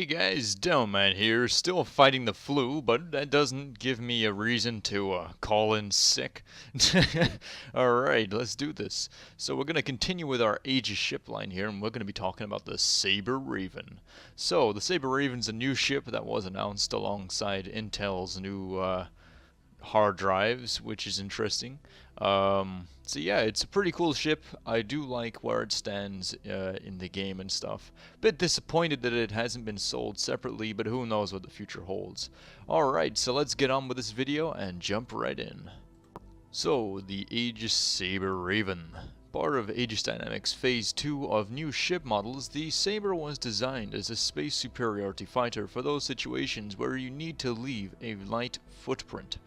Hey guys, Delman here, still fighting the flu, but that doesn't give me a reason to call in sick. Alright, let's do this. So we're going to continue with our Aegis ship line here, and we're going to be talking about the Sabre Raven. So, the Sabre Raven's a new ship that was announced alongside Intel's new hard drives, which is interesting. So yeah, it's a pretty cool ship. I do like where it stands in the game and stuff. Bit disappointed that it hasn't been sold separately, but who knows what the future holds. Alright, so let's get on with this video and jump right in. So, the Aegis Sabre Raven. Part of Aegis Dynamics Phase 2 of new ship models, the Sabre was designed as a space superiority fighter for those situations where you need to leave a light footprint.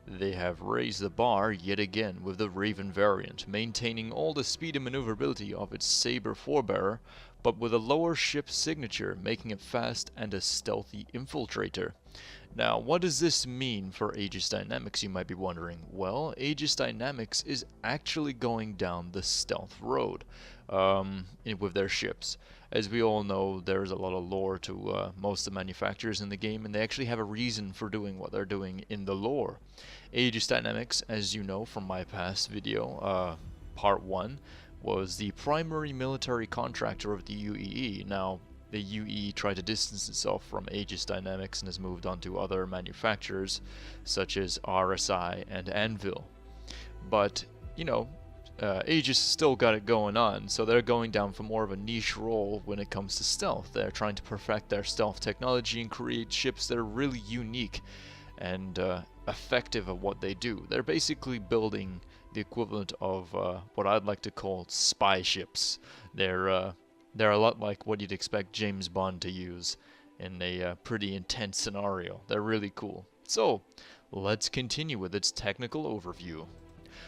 They have raised the bar yet again with the Raven variant, maintaining all the speed and maneuverability of its Sabre forebearer, but with a lower ship signature, making it fast and a stealthy infiltrator. Now, what does this mean for Aegis Dynamics, you might be wondering? Well, Aegis Dynamics is actually going down the stealth road with their ships. As we all know, there's a lot of lore to most of the manufacturers in the game, and they actually have a reason for doing what they're doing in the lore. Aegis Dynamics, as you know from my past video, part 1, was the primary military contractor of the UEE. Now, the UEE tried to distance itself from Aegis Dynamics and has moved on to other manufacturers, such as RSI and Anvil. But, you know, Aegis still got it going on, so they're going down for more of a niche role when it comes to stealth. They're trying to perfect their stealth technology and create ships that are really unique and effective at what they do. They're basically building the equivalent of what I'd like to call spy ships. They're a lot like what you'd expect James Bond to use in a pretty intense scenario. They're really cool. So, let's continue with its technical overview.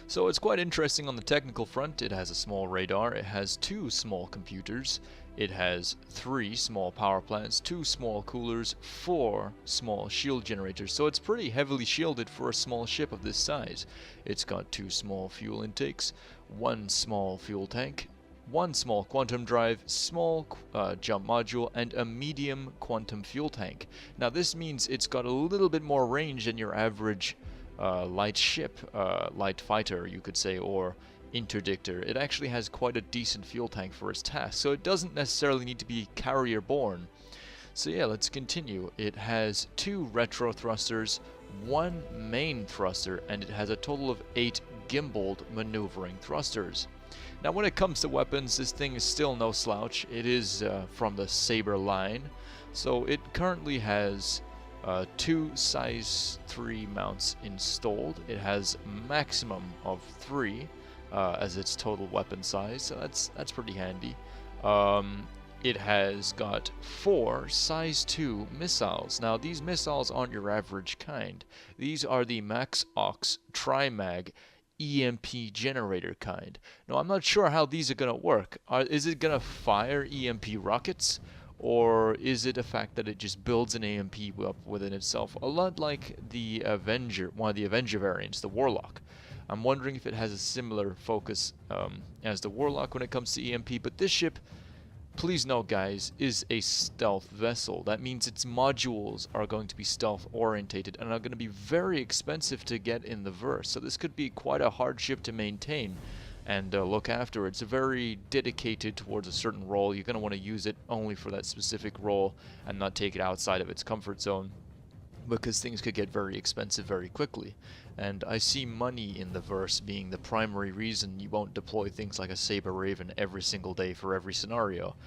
So it's quite interesting on the technical front. It has a small radar, it has 2 small computers, it has 3 small power plants, 2 small coolers, 4 small shield generators, so it's pretty heavily shielded for a small ship of this size. It's got 2 small fuel intakes, 1 small fuel tank, 1 small quantum drive, small jump module, and a medium quantum fuel tank. Now this means it's got a little bit more range than your average light ship, light fighter you could say, or interdictor. It actually has quite a decent fuel tank for its task, so it doesn't necessarily need to be carrier borne. So yeah, let's continue. It has 2 retro thrusters, 1 main thruster, and it has a total of 8 gimbaled maneuvering thrusters. Now when it comes to weapons, this thing is still no slouch. It is from the Sabre line, so it currently has 2 size 3 mounts installed. It has maximum of 3 as its total weapon size, so that's pretty handy. It has got 4 size 2 missiles. Now these missiles aren't your average kind. These are the Max Ox Trimag EMP generator kind. Now I'm not sure how these are gonna work. Is it gonna fire EMP rockets? Or is it a fact that it just builds an AMP up within itself? A lot like the Avenger, one of the Avenger variants, the Warlock. I'm wondering if it has a similar focus as the Warlock when it comes to EMP, but this ship, please note guys, is a stealth vessel. That means its modules are going to be stealth orientated and are going to be very expensive to get in the verse. So this could be quite a hard ship to maintain and look after. It's very dedicated towards a certain role. You're going to want to use it only for that specific role and not take it outside of its comfort zone, because things could get very expensive very quickly. And I see money in the verse being the primary reason you won't deploy things like a Sabre Raven every single day for every scenario.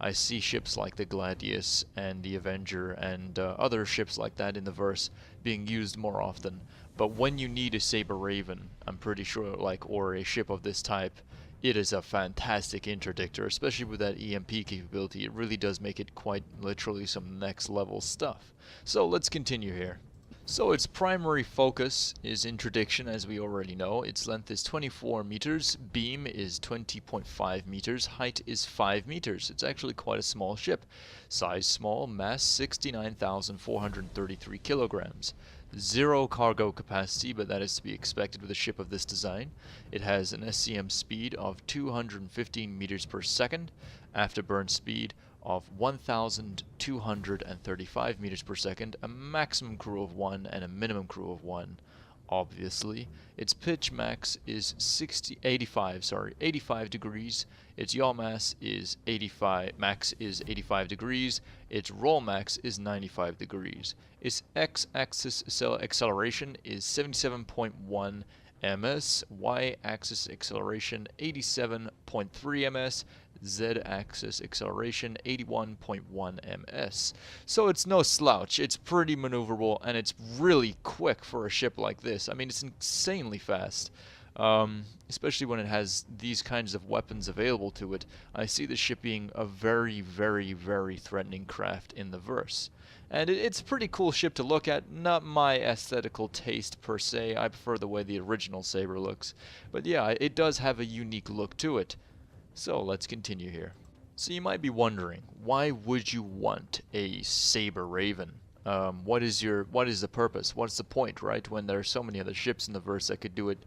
I see ships like the Gladius and the Avenger and other ships like that in the verse being used more often. But when you need a Sabre Raven, I'm pretty sure, or a ship of this type, it is a fantastic interdictor, especially with that EMP capability. It really does make it quite literally some next level stuff. So let's continue here. So its primary focus is interdiction, as we already know. Its length is 24 meters, beam is 20.5 meters, height is 5 meters. It's actually quite a small ship. Size small, mass 69,433 kilograms. 0 cargo capacity, but that is to be expected with a ship of this design. It has an SCM speed of 215 meters per second, afterburn speed of 1,235 meters per second, a maximum crew of 1 and a minimum crew of 1. Obviously, its pitch max is 85 degrees. Its yaw mass is 85, max is 85 degrees. Its roll max is 95 degrees. Its x-axis acceleration is 77.1 ms, y-axis acceleration 87.3 ms, z-axis acceleration 81.1 ms. So it's no slouch, it's pretty maneuverable, and it's really quick for a ship like this. I mean, it's insanely fast, especially when it has these kinds of weapons available to it. I see the ship being a very, very, very threatening craft in the verse. And it's a pretty cool ship to look at. Not my aesthetical taste per se. I prefer the way the original Sabre looks. But yeah, it does have a unique look to it. So let's continue here. So you might be wondering, why would you want a Sabre Raven? What is the purpose? What's the point, right? When there are so many other ships in the verse that could do it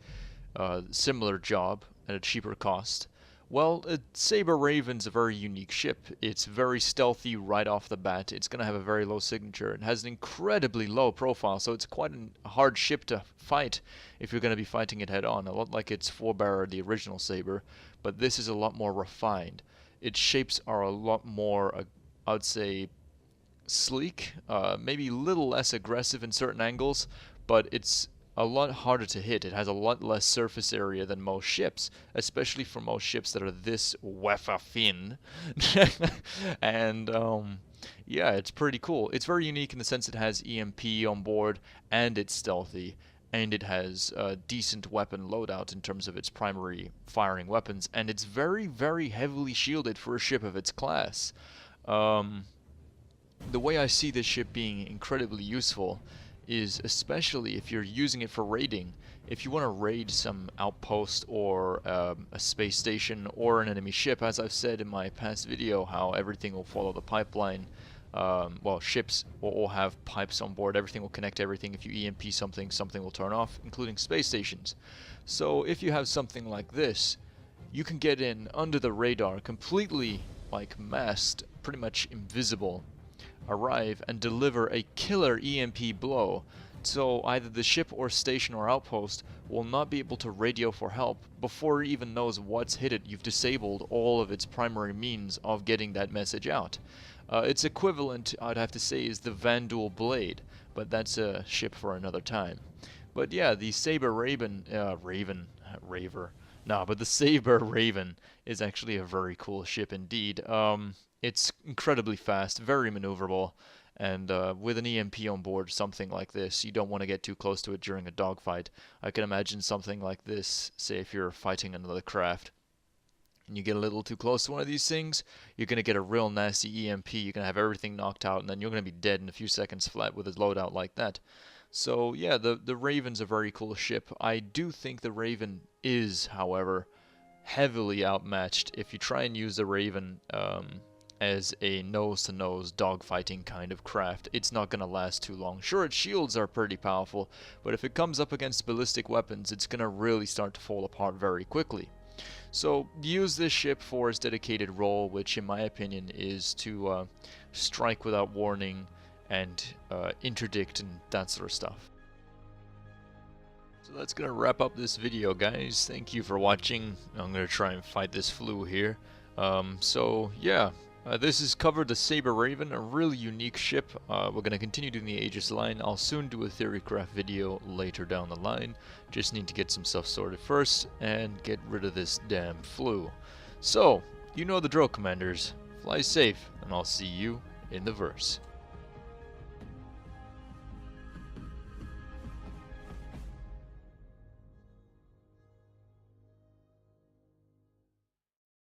similar job at a cheaper cost. Well, Sabre Raven's a very unique ship. It's very stealthy right off the bat. It's going to have a very low signature. It has an incredibly low profile, so it's quite a hard ship to fight if you're going to be fighting it head on. A lot like its forebearer, the original Sabre, but this is a lot more refined. Its shapes are a lot more, I would say, sleek, maybe a little less aggressive in certain angles, but it's a lot harder to hit. It has a lot less surface area than most ships, especially for most ships that are this thin. And yeah, it's pretty cool. It's very unique in the sense it has EMP on board, and it's stealthy, and it has a decent weapon loadout in terms of its primary firing weapons, and it's very, very heavily shielded for a ship of its class. The way I see this ship being incredibly useful is especially if you're using it for raiding. If you want to raid some outpost or a space station or an enemy ship, as I've said in my past video, how everything will follow the pipeline. Well, ships will all have pipes on board, everything will connect to everything. If you EMP something, something will turn off, including space stations. So if you have something like this, you can get in under the radar, completely like masked, pretty much invisible, arrive and deliver a killer EMP blow, so either the ship or station or outpost will not be able to radio for help before it even knows what's hit it. You've disabled all of its primary means of getting that message out. Its equivalent, I'd have to say, is the Vandal Blade, but that's a ship for another time. But yeah, the Sabre Raven, but the Sabre Raven is actually a very cool ship indeed. It's incredibly fast, very maneuverable, and with an EMP on board, something like this, you don't want to get too close to it during a dogfight. I can imagine something like this, say if you're fighting another craft, and you get a little too close to one of these things, you're going to get a real nasty EMP, you're going to have everything knocked out, and then you're going to be dead in a few seconds flat with a loadout like that. So yeah, the Raven's a very cool ship. I do think the Raven is, however, heavily outmatched. If you try and use the Raven as a nose-to-nose dogfighting kind of craft, it's not going to last too long. Sure, its shields are pretty powerful, but if it comes up against ballistic weapons, it's going to really start to fall apart very quickly. So use this ship for its dedicated role, which in my opinion is to strike without warning and interdict and that sort of stuff. So that's going to wrap up this video, guys. Thank you for watching. I'm going to try and fight this flu here. So yeah, this has covered the Sabre Raven, a really unique ship. We're going to continue doing the AEGIS line. I'll soon do a Theorycraft video later down the line. Just need to get some stuff sorted first and get rid of this damn flu. So, you know the drill, Commanders. Fly safe, and I'll see you in the verse.